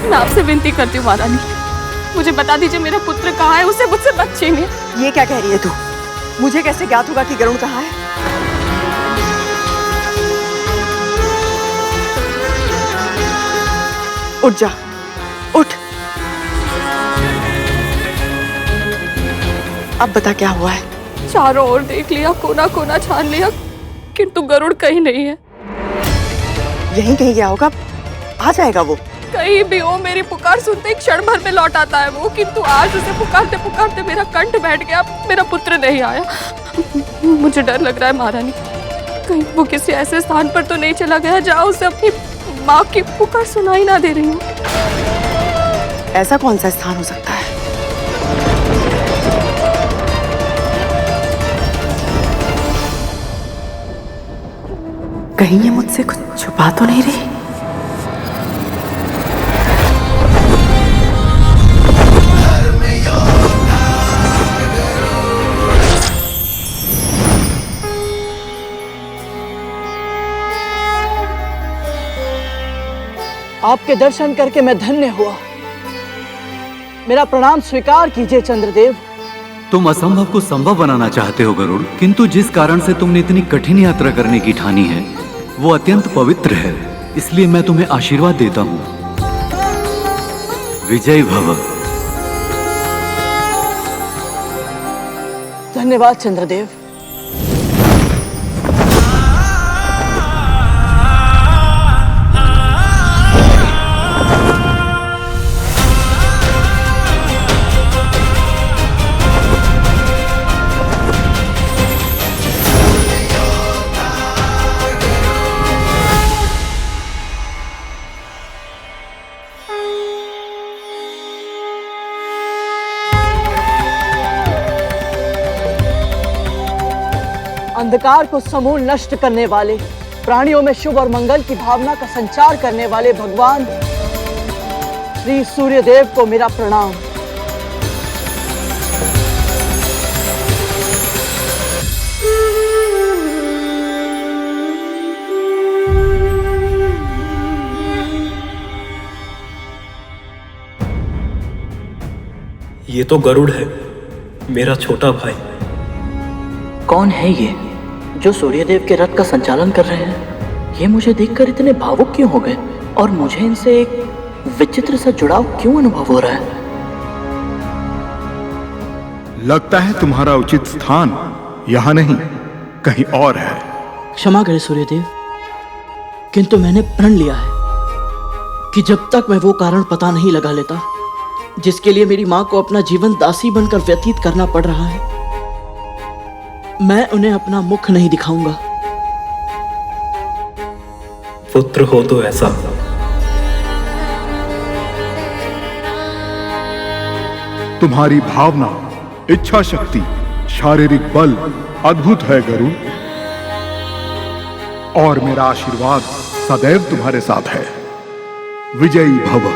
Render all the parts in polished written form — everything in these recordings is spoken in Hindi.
मैं आपसे विनती करती हूँ महारानी, मुझे बता दीजिए मेरा पुत्र कहाँ है, उसे मुझसे मत छीनिए। ये क्या कह रही है तू? मुझे कैसे ज्ञात होगा कि गरुड़ कहाँ है? उठ जा, उठ। अब बता क्या हुआ है? चारों ओर देख लिया, कोना कोना छान लिया, किंतु गरुड़ कहीं नहीं है। यहीं कहीं गया होगा, आ जाएगा वो। कहीं भी हो, मेरी पुकार सुनते ही क्षण भर में लौट आता है वो, किंतु आज उसे पुकारते पुकारते मेरा कंठ बैठ गया, मेरा पुत्र नहीं आया। मुझे डर लग रहा है महारानी, कहीं वो किसी ऐसे स्थान पर तो नहीं चला गया जहाँ उसे अपनी माँ की पुकार सुनाई ना दे रही हो। ऐसा कौन सा स्थान हो सकता है? कहीं ये मुझसे कुछ छुपा तो नहीं रही? आपके दर्शन करके मैं धन्य हुआ। मेरा प्रणाम स्वीकार कीजिए चंद्रदेव। तुम असंभव को संभव बनाना चाहते हो गरुड़, किंतु जिस कारण से तुमने इतनी कठिन यात्रा करने की ठानी है वो अत्यंत पवित्र है, इसलिए मैं तुम्हें आशीर्वाद देता हूँ। विजय भव। धन्यवाद चंद्रदेव। अंधकार को समूल नष्ट करने वाले, प्राणियों में शुभ और मंगल की भावना का संचार करने वाले भगवान श्री सूर्यदेव को मेरा प्रणाम। ये तो गरुड़ है, मेरा छोटा भाई। कौन है ये जो सूर्यदेव के रथ का संचालन कर रहे हैं? ये मुझे देखकर इतने भावुक क्यों हो गए और मुझे इनसे एक विचित्र सा जुड़ाव क्यों अनुभव हो रहा है? लगता है तुम्हारा उचित स्थान यहाँ नहीं, कहीं और है। क्षमा करें सूर्यदेव, किंतु मैंने प्रण लिया है कि जब तक मैं वो कारण पता नहीं लगा लेता जिसके लिए मेरी माँ को अपना जीवन दासी बनकर व्यतीत करना पड़ रहा है, मैं उन्हें अपना मुख नहीं दिखाऊंगा। पुत्र हो तो ऐसा। तुम्हारी भावना, इच्छा शक्ति, शारीरिक बल अद्भुत है गरुड़, और मेरा आशीर्वाद सदैव तुम्हारे साथ है। विजयी भव।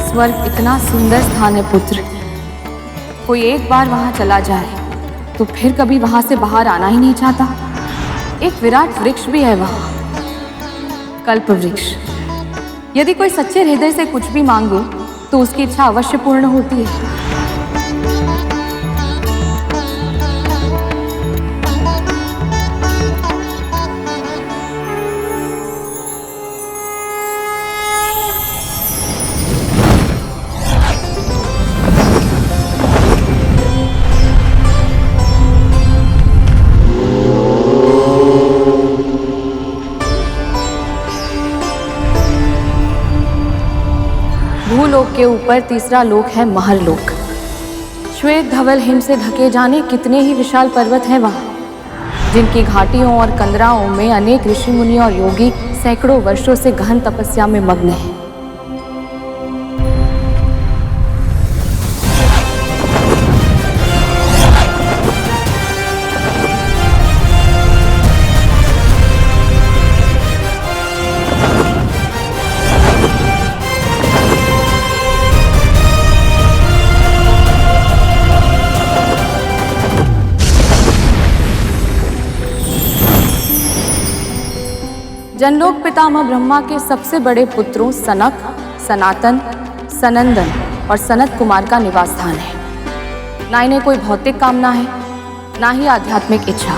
स्वर्ग इतना सुंदर स्थान है पुत्र, कोई एक बार वहां चला जाए तो फिर कभी वहां से बाहर आना ही नहीं चाहता। एक विराट वृक्ष भी है वहां, कल्प वृक्ष। यदि कोई सच्चे हृदय से कुछ भी मांगे तो उसकी इच्छा अवश्य पूर्ण होती है। भूलोक के ऊपर तीसरा लोक है महरलोक। श्वेत धवल हिम से ढके जाने कितने ही विशाल पर्वत हैं वहाँ, जिनकी घाटियों और कंदराओं में अनेक ऋषि मुनि और योगी सैकड़ों वर्षों से गहन तपस्या में मग्न हैं। जनलोक पितामह ब्रह्मा के सबसे बड़े पुत्रों सनक, सनातन, सनंदन और सनत कुमार का निवास स्थान है। ना इन्हें कोई भौतिक कामना है, ना ही आध्यात्मिक इच्छा।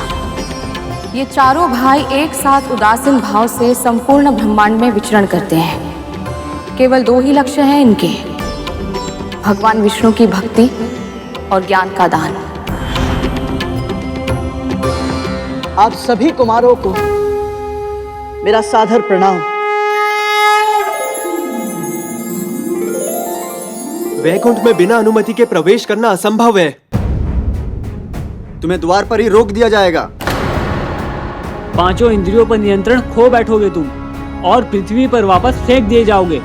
ये चारों भाई एक साथ उदासीन भाव से संपूर्ण ब्रह्मांड में विचरण करते हैं। केवल दो ही लक्ष्य हैं इनके, भगवान विष्णु की भक्ति और ज्ञान का दान। आप सभी कुमारों को मेरा सादर प्रणाम। वैकुंठ में बिना अनुमति के प्रवेश करना असंभव है। तुम्हें द्वार पर ही रोक दिया जाएगा। पांचों इंद्रियों पर नियंत्रण खो बैठोगे तुम और पृथ्वी पर वापस फेंक दिए जाओगे।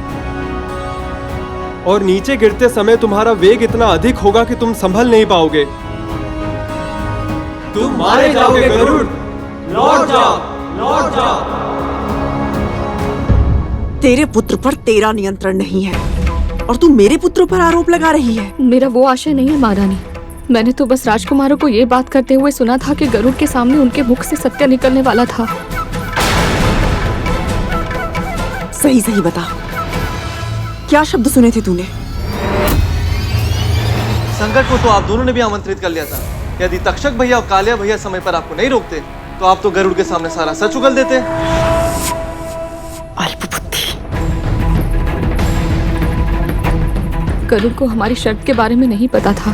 और नीचे गिरते समय तुम्हारा वेग इतना अधिक होगा कि तुम संभल नहीं पाओगे। तुम मारे जाओगे गरुड़। लौट जाओ, लौट जाओ। तेरे पुत्र पर तेरा नियंत्रण नहीं है और तू मेरे पुत्रों पर आरोप लगा रही है। मेरा वो आशय नहीं है महारानी। मैंने तो बस राजकुमारों को ये बात करते हुए सुना था कि गरुड़ के सामने उनके मुख से सत्य निकलने वाला था। सही सही बता, क्या शब्द सुने थे तूने? संकट को तो आप दोनों ने भी आमंत्रित कर लिया था। यदि तक्षक भैया और कालिया भैया समय पर आपको नहीं रोकते तो आप तो गरुड़ के सामने सारा सच उगल देते। गरुड़ को हमारी शर्त के बारे में नहीं पता था,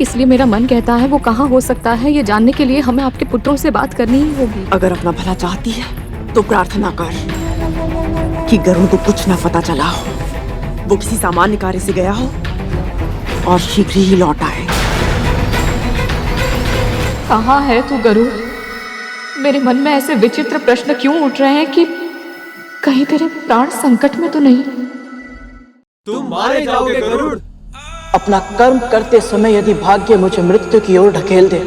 इसलिए मेरा मन कहता है वो कहाँ हो सकता है ये जानने के लिए हमें आपके पुत्रों से बात करनी ही होगी। अगर अपना भला चाहती है तो प्रार्थना कर कि गरुड़ को कुछ ना पता चला हो, वो किसी सामान्य कार्य से गया हो और शीघ्र ही लौट आए। कहाँ है तू गरुड़? मेरे मन में ऐसे विचित्र प्रश्न क्यों उठ रहे हैं कि कहीं तेरे प्राण संकट में तो नहीं? तुम मारे जाओगे गरुड़। अपना कर्म करते समय यदि भाग्य मुझे मृत्यु की ओर ढकेल दे,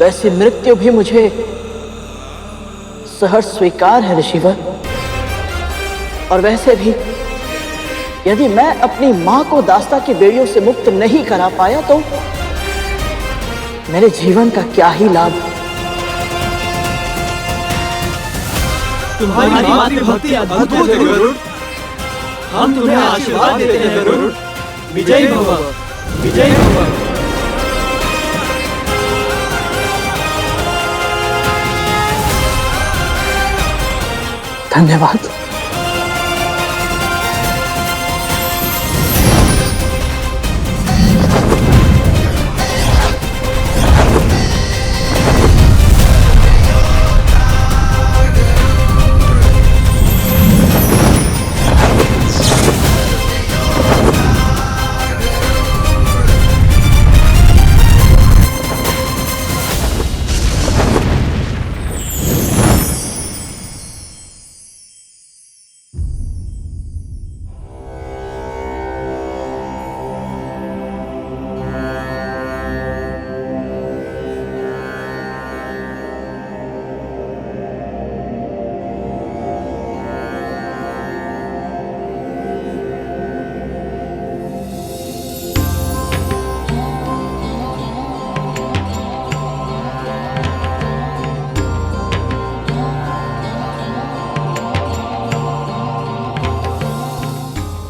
वैसे मृत्यु भी मुझे सहर्ष स्वीकार है ऋषिवर। और वैसे भी यदि मैं अपनी मां को दास्ता की बेड़ियों से मुक्त नहीं करा पाया तो मेरे जीवन का क्या ही लाभ। तुम्हारी मातृभक्ति अद्भुत है गरुड़। हम तुम्हें आशीर्वाद देते हैं गरुड़। विजयी भव, विजयी भव। धन्यवाद।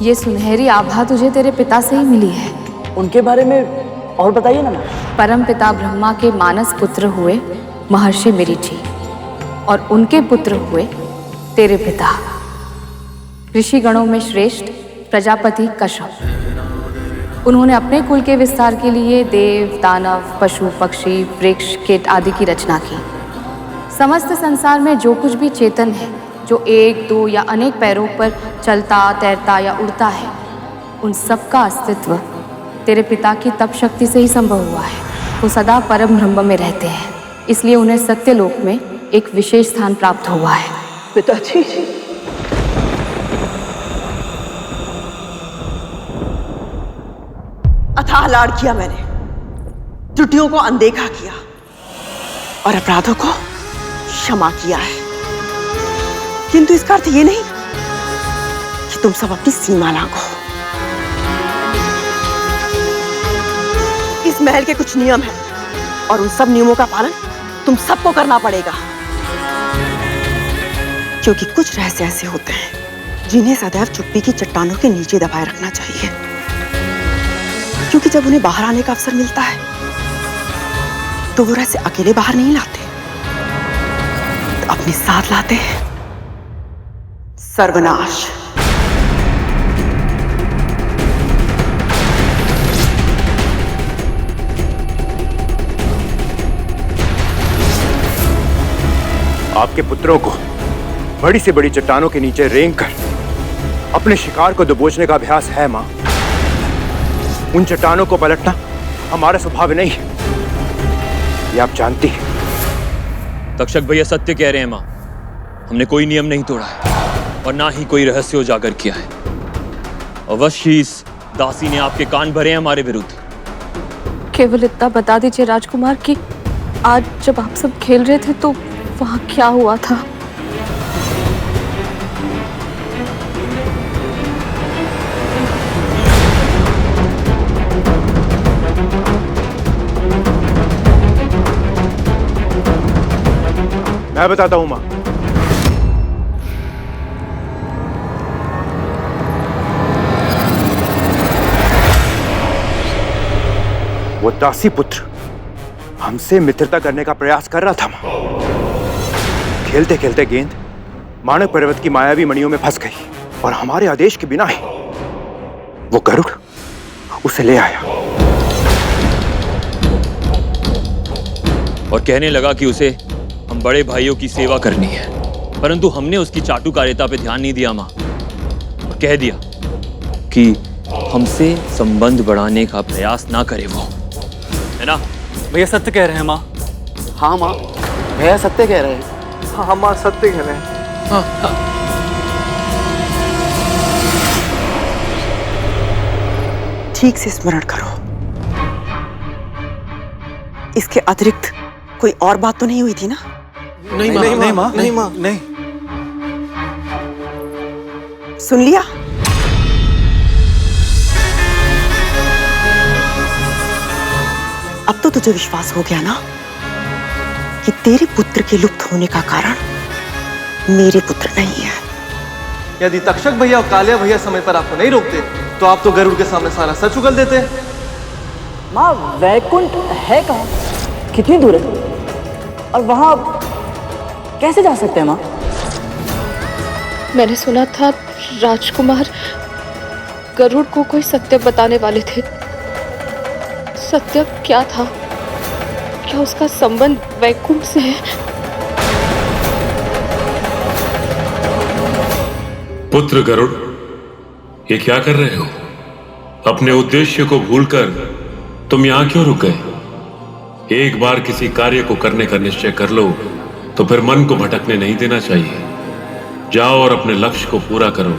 ये सुनहरी आभा तुझे तेरे पिता से ही मिली है। उनके बारे में और बताइए ना। परम पिता ब्रह्मा के मानस पुत्र हुए महर्षि मरीचि और उनके पुत्र हुए तेरे पिता ऋषि गणों में श्रेष्ठ प्रजापति कश्यप। उन्होंने अपने कुल के विस्तार के लिए देव, दानव, पशु, पक्षी, वृक्ष, कीट आदि की रचना की। समस्त संसार में जो कुछ भी चेतन है, जो एक, दो या अनेक पैरों पर चलता, तैरता या उड़ता है, उन सब का अस्तित्व तेरे पिता की तप शक्ति से ही संभव हुआ है। वो सदा परम ब्रह्म में रहते हैं, इसलिए उन्हें सत्यलोक में एक विशेष स्थान प्राप्त हुआ है। पिताजी, अथाह लाड़ किया मैंने, त्रुटियों को अनदेखा किया और अपराधों को क्षमा किया है, किंतु इसका अर्थ ये नहीं कि तुम सब अपनी सीमा लांघो। इस महल के कुछ नियम हैं और उन सब नियमों का पालन तुम सबको करना पड़ेगा, क्योंकि कुछ रहस्य ऐसे होते हैं जिन्हें सदैव चुप्पी की चट्टानों के नीचे दबाए रखना चाहिए, क्योंकि जब उन्हें बाहर आने का अवसर मिलता है तो वो रहस्य अकेले बाहर नहीं लाते, तो अपने साथ लाते हैं सर्वनाश। आपके पुत्रों को बड़ी से बड़ी चट्टानों के नीचे रेंग कर अपने शिकार को दबोचने का अभ्यास है मां। उन चट्टानों को पलटना हमारा स्वभाव नहीं है, ये आप जानती हैं। तक्षक भैया सत्य कह रहे हैं मां, हमने कोई नियम नहीं तोड़ा है और ना ही कोई रहस्य उजागर किया है। अवश्य इस दासी ने आपके कान भरे हैं हमारे विरुद्ध। केवल इतना बता दीजिए राजकुमार कि आज जब आप सब खेल रहे थे तो वहां क्या हुआ था? मैं बताता हूं मां। वो दासी पुत्र हमसे मित्रता करने का प्रयास कर रहा था मां। खेलते खेलते गेंद मानक पर्वत की मायावी मणियों में फंस गई और हमारे आदेश के बिना ही वो गरुड़ उसे ले आया और कहने लगा कि उसे हम बड़े भाइयों की सेवा करनी है, परंतु हमने उसकी चाटुकारिता पे ध्यान नहीं दिया मां और कह दिया कि हमसे संबंध बढ़ाने का प्रयास ना करे वो, है ना? भैया सत्य कह रहे हैं माँ। हाँ माँ, भैया सत्य कह रहे हैं। हाँ माँ सत्य कह रहे हैं। ठीक से स्मरण करो, इसके अतिरिक्त कोई और बात तो नहीं हुई थी ना? नहीं माँ, नहीं माँ, नहीं माँ, नहीं। सुन लिया? अब तो तुझे विश्वास हो गया ना कि तेरे पुत्र के लुप्त होने का कारण मेरे पुत्र नहीं है। यदि तक्षक भैया और कालिया भैया समय पर आपको नहीं रोकते तो आप तो गरुड़ के सामने सारा सच उगल देते। माँ, वैकुंठ है कहाँ? कितनी दूर है? और वहाँ कैसे जा सकते हैं माँ? मैंने सुना था राजकुमार गरुड़ को कोई सत्य बताने वाले थे। सत्य क्या था? क्या उसका संबंध वैकुंठ से है? पुत्र गरुड़, ये क्या कर रहे हो? अपने उद्देश्य को भूलकर तुम यहाँ क्यों रुक गए? एक बार किसी कार्य को करने का निश्चय कर लो तो फिर मन को भटकने नहीं देना चाहिए। जाओ और अपने लक्ष्य को पूरा करो।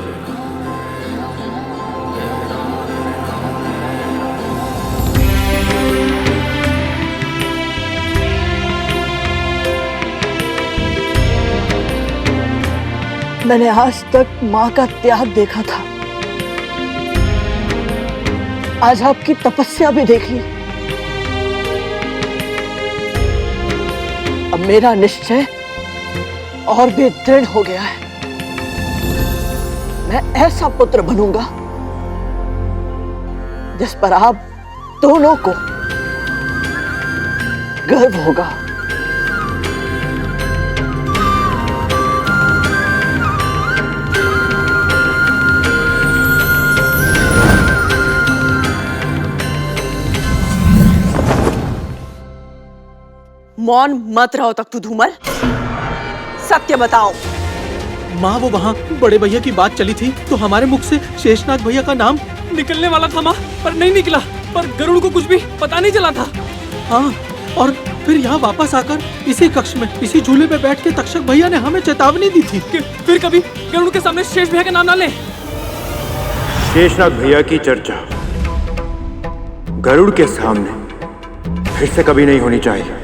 मैंने आज तक माँ का त्याग देखा था, आज आपकी तपस्या भी देख ली। अब मेरा निश्चय और भी दृढ़ हो गया है। मैं ऐसा पुत्र बनूंगा जिस पर आप दोनों को गर्व होगा। मौन मत रहो तक तू धूमल, सत्य बताओ। माँ, वो वहाँ बड़े भैया की बात चली थी तो हमारे मुख से शेषनाग भैया का नाम निकलने वाला था माँ, पर नहीं निकला। पर गरुड़ को कुछ भी पता नहीं चला था। हाँ, और फिर यहाँ वापस आकर इसी कक्ष में इसी झूले पे बैठ के तक्षक भैया ने हमें चेतावनी दी थी कि फिर कभी गरुड़ के सामने शेष भैया का नाम ना ले। शेषनाग भैया की चर्चा गरुड़ के सामने फिर से कभी नहीं होनी चाहिए।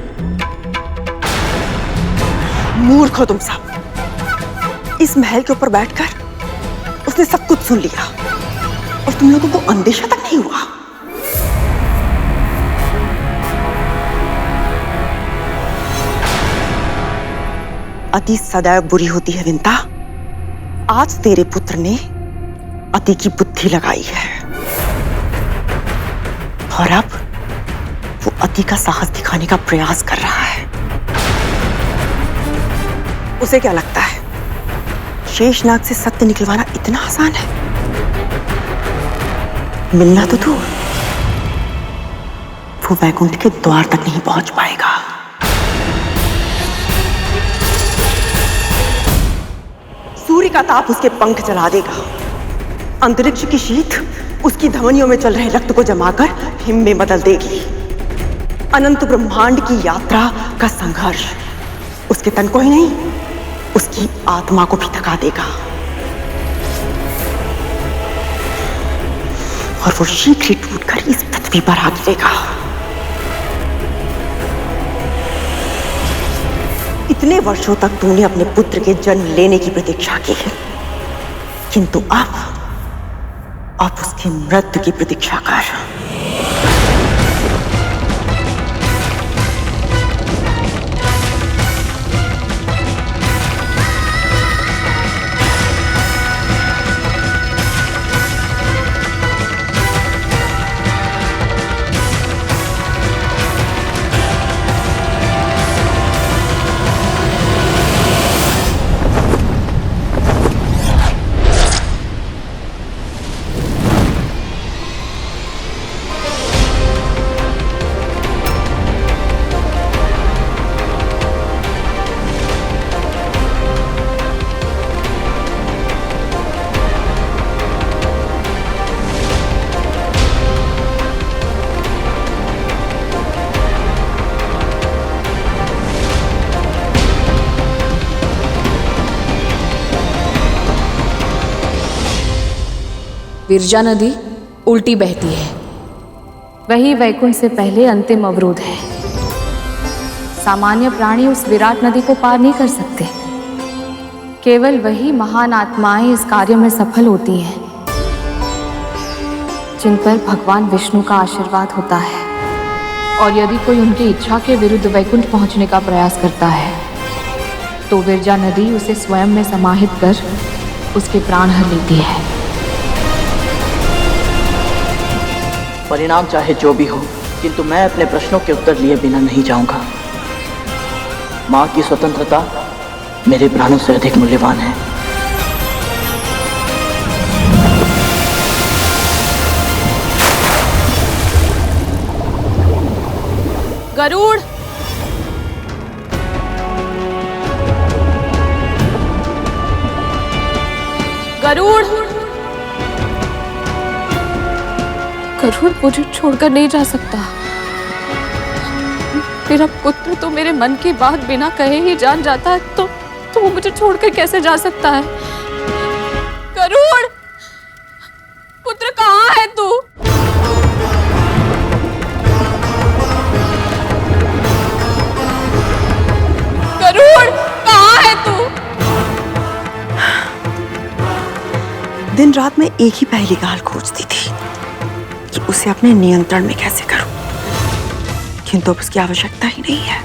मूर्ख हो तुम सब। इस महल के ऊपर बैठकर उसने सब कुछ सुन लिया और तुम लोगों को अंदेशा तक नहीं हुआ। अति सदैव बुरी होती है विंता। आज तेरे पुत्र ने अति की बुद्धि लगाई है और अब वो अति का साहस दिखाने का प्रयास कर रहा है। उसे क्या लगता है शेषनाग से सत्य निकलवाना इतना आसान है? मिलना तो दूर, वो वैकुंठ के द्वार तक नहीं पहुंच पाएगा। सूर्य का ताप उसके पंख जला देगा। अंतरिक्ष की शीत उसकी धमनियों में चल रहे रक्त को जमाकर हिम में बदल देगी। अनंत ब्रह्मांड की यात्रा का संघर्ष उसके तन को ही नहीं, उसकी आत्मा को भी थका देगा और वो शीघ्र ही टूटकर इस पृथ्वी पर आ गिरेगा। इतने वर्षों तक तूने अपने पुत्र के जन्म लेने की प्रतीक्षा की है, किंतु अब उसकी मृत्यु की प्रतीक्षा कर। विरजा नदी उल्टी बहती है, वही वैकुंठ से पहले अंतिम अवरोध है। सामान्य प्राणी उस विराट नदी को पार नहीं कर सकते। केवल वही महान आत्माएं इस कार्य में सफल होती हैं जिन पर भगवान विष्णु का आशीर्वाद होता है। और यदि कोई उनकी इच्छा के विरुद्ध वैकुंठ पहुंचने का प्रयास करता है तो विरजा नदी उसे स्वयं में समाहित कर उसके प्राण हर लेती है। परिणाम चाहे जो भी हो, किंतु मैं अपने प्रश्नों के उत्तर लिए बिना नहीं जाऊंगा। मां की स्वतंत्रता मेरे प्राणों से अधिक मूल्यवान है। गरुड़, गरुड़, गरुड़ मुझे छोड़कर नहीं जा सकता। मेरा पुत्र तो मेरे मन की बात बिना कहे ही जान जाता है, तो वो मुझे छोड़कर कैसे जा सकता है? गरुड़, पुत्र कहाँ है तू? गरुड़, कहाँ है तू? दिन रात मैं एक ही पहली गाल खोजती थी कि उसे अपने नियंत्रण में कैसे करूं, किंतु अब उसकी आवश्यकता ही नहीं है।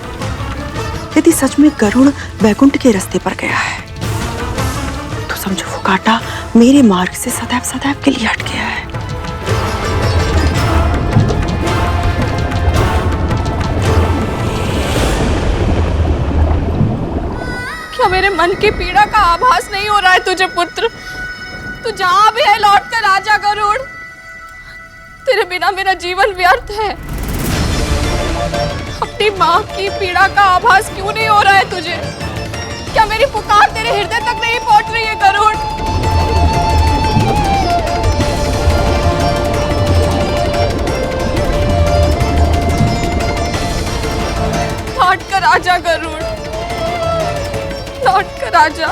यदि सच में गरुड़ वैकुंठ के रास्ते पर गया है तो समझो वो कांटा मेरे मार्ग से सदैव सदैव के लिए हट गया है। क्या मेरे मन की पीड़ा का आभास नहीं हो रहा है तुझे पुत्र? तू जहां भी है लौट कर आजा गरुड़। तेरे बिना मेरा जीवन व्यर्थ है। अपनी माँ की पीड़ा का आभास क्यों नहीं हो रहा है तुझे? क्या मेरी पुकार तेरे हृदय तक नहीं पहुंच रही है गरुड़? आजा गरुड़, लौट कर आजा।